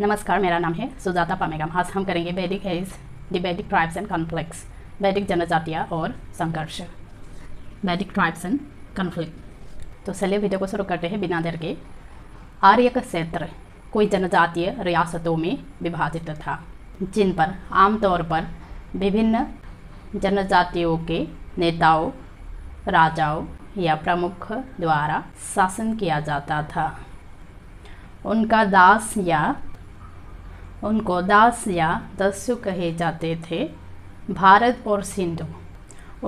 नमस्कार, मेरा नाम है सुजाता पामेगम। आज हम करेंगे वैदिक एज, द वैदिक ट्राइब्स एंड कॉन्फ्लिक्ट्स, वैदिक जनजातियाँ और संघर्ष, वैदिक ट्राइब्स एंड कॉन्फ्लिक्ट। तो चलिए वीडियो को शुरू करते हैं बिना देर के। आर्य का क्षेत्र कोई जनजातीय रियासतों में विभाजित था, जिन पर आमतौर पर विभिन्न जनजातियों के नेताओं, राजाओं या प्रमुख द्वारा शासन किया जाता था। उनको दास या दस्यु कहे जाते थे। भारत और सिंधु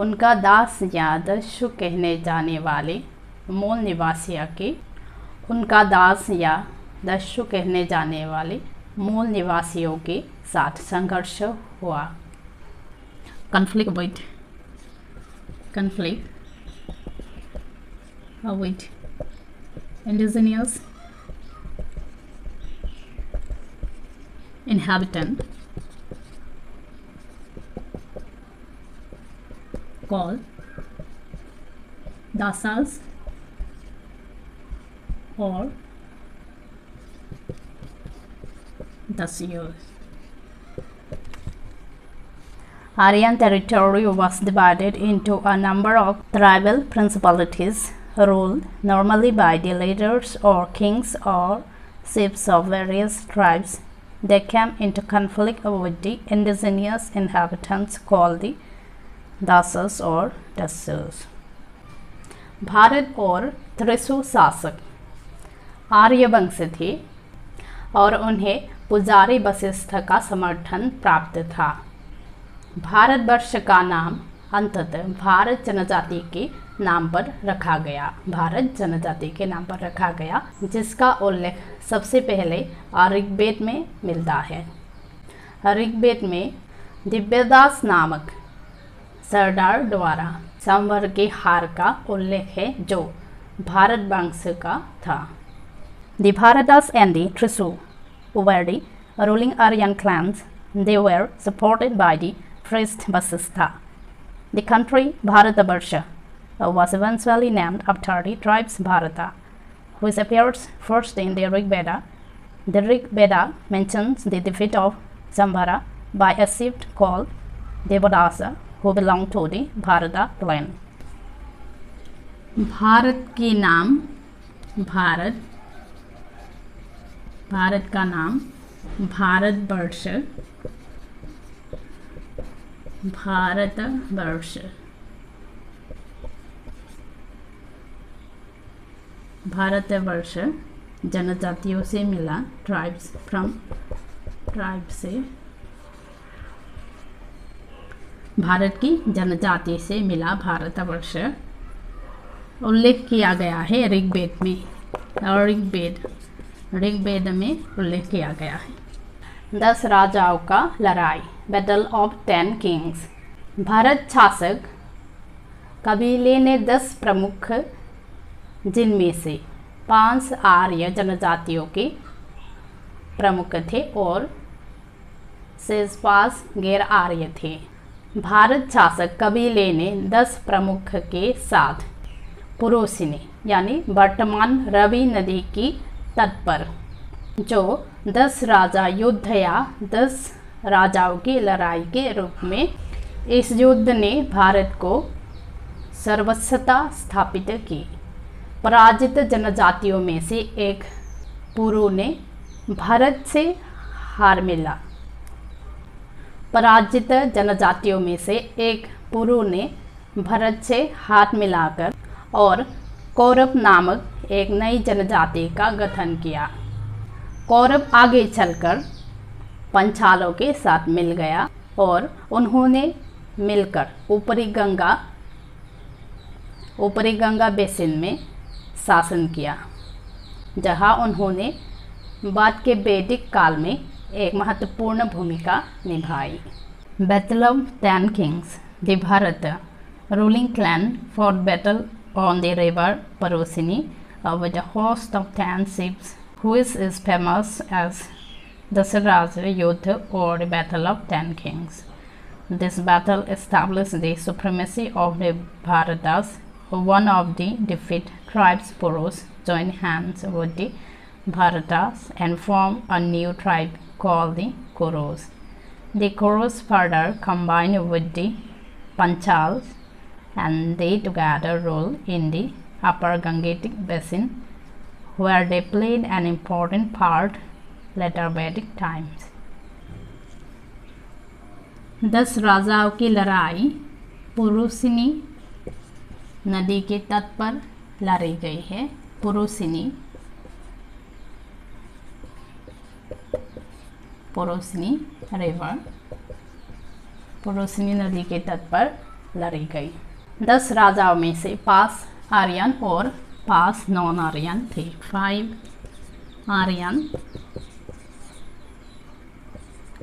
उनका दास या दस्यु कहने जाने वाले मूल निवासियों के साथ संघर्ष हुआ। conflict with indigenous inhabitant called dasas or dasyus. Aryan territory was divided into a number of tribal principalities ruled normally by the leaders or kings or chiefs of various tribes. They came into conflict with the indigenous inhabitants called the dasas or dasyus. Bharat और त्रिशु शासक आर्यवंश थे और उन्हें पुजारी वशिष्ठ का समर्थन प्राप्त था। भारतवर्ष का नाम अंततः भारत जनजाति के नाम पर रखा गया, जिसका उल्लेख सबसे पहले ऋग्वेद में मिलता है। ऋग्वेद में दिव्यदास नामक सरदार द्वारा संवर के हार का उल्लेख है, जो भारत वंश का था। The Bharatas and the Trisu were the ruling Aryan clans. They were supported by the priest Vasistha. The country Bharatabarsha was eventually named after the tribes Bharata, which appears first in the Rig Veda. The Rig Veda mentions the defeat of Sambhara by a chief called Devadasa, who belonged to the Bharata clan. Bharat का नाम भारतवर्ष जनजातियों से मिला, tribes से, भारत की जनजाति से मिला भारतवर्ष उल्लेख किया गया है ऋग्वेद में, और ऋग्वेद में उल्लेख किया गया है। 10 राजाओं का लड़ाई, बैटल ऑफ 10 किंग्स। भारत शासक कबीले ने 10 प्रमुख, जिनमें से 5 आर्य जनजातियों के प्रमुख थे और शेष 5 गैर आर्य थे। भारत शासक कबीले ने 10 प्रमुख के साथ पुरुषिनी यानी वर्तमान रवि नदी की तट पर जो 10 राजा युद्ध या 10 राजाओं की लड़ाई के रूप में, इस युद्ध ने भारत को सर्वस्वता स्थापित की। पराजित जनजातियों में से एक पुरु ने भारत से हार मिला। पराजित जनजातियों में से एक पुरु ने भारत से हाथ मिलाकर और कौरव नामक एक नई जनजाति का गठन किया। कौरव आगे चलकर पंचालों के साथ मिल गया और उन्होंने मिलकर ऊपरी गंगा बेसिन में शासन किया, जहां उन्होंने बाद के वैदिक काल में एक महत्वपूर्ण भूमिका निभाई। Battle of 10 Kings. The Bharat ruling clan for battle on the river Parusini with a host of 10 ships, which is famous as the Dasaraja Yuddha or the Battle of 10 Kings. This battle established the supremacy of the Bharatas. One of the defeated tribes, Purus, joined hands with the Bharatas and formed a new tribe called the Kurus. The Kurus further combined with the Panchals and they together ruled in the upper Gangetic basin where they played an important part later Vedic times. 10 राजाओं की लड़ाई पुरुषिनी नदी के तट पर लड़ी गई है। पुरुषिनी रिवर पुरुषिनी नदी के तट पर लड़ी गई। 10 राजाओं में से 5 आर्यन और 5 नॉन आर्यन थे। 5 आर्यन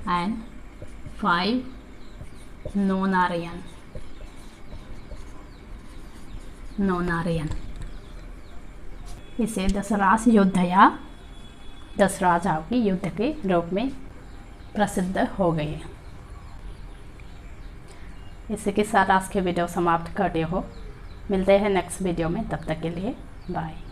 एंड 5 नॉन आर्यन। इसे दशरास युद्ध या 10 राजाओं की युद्ध के रूप में प्रसिद्ध हो गए। इसी के साथ आज के वीडियो समाप्त करते हो। मिलते हैं नेक्स्ट वीडियो में, तब तक के लिए बाय।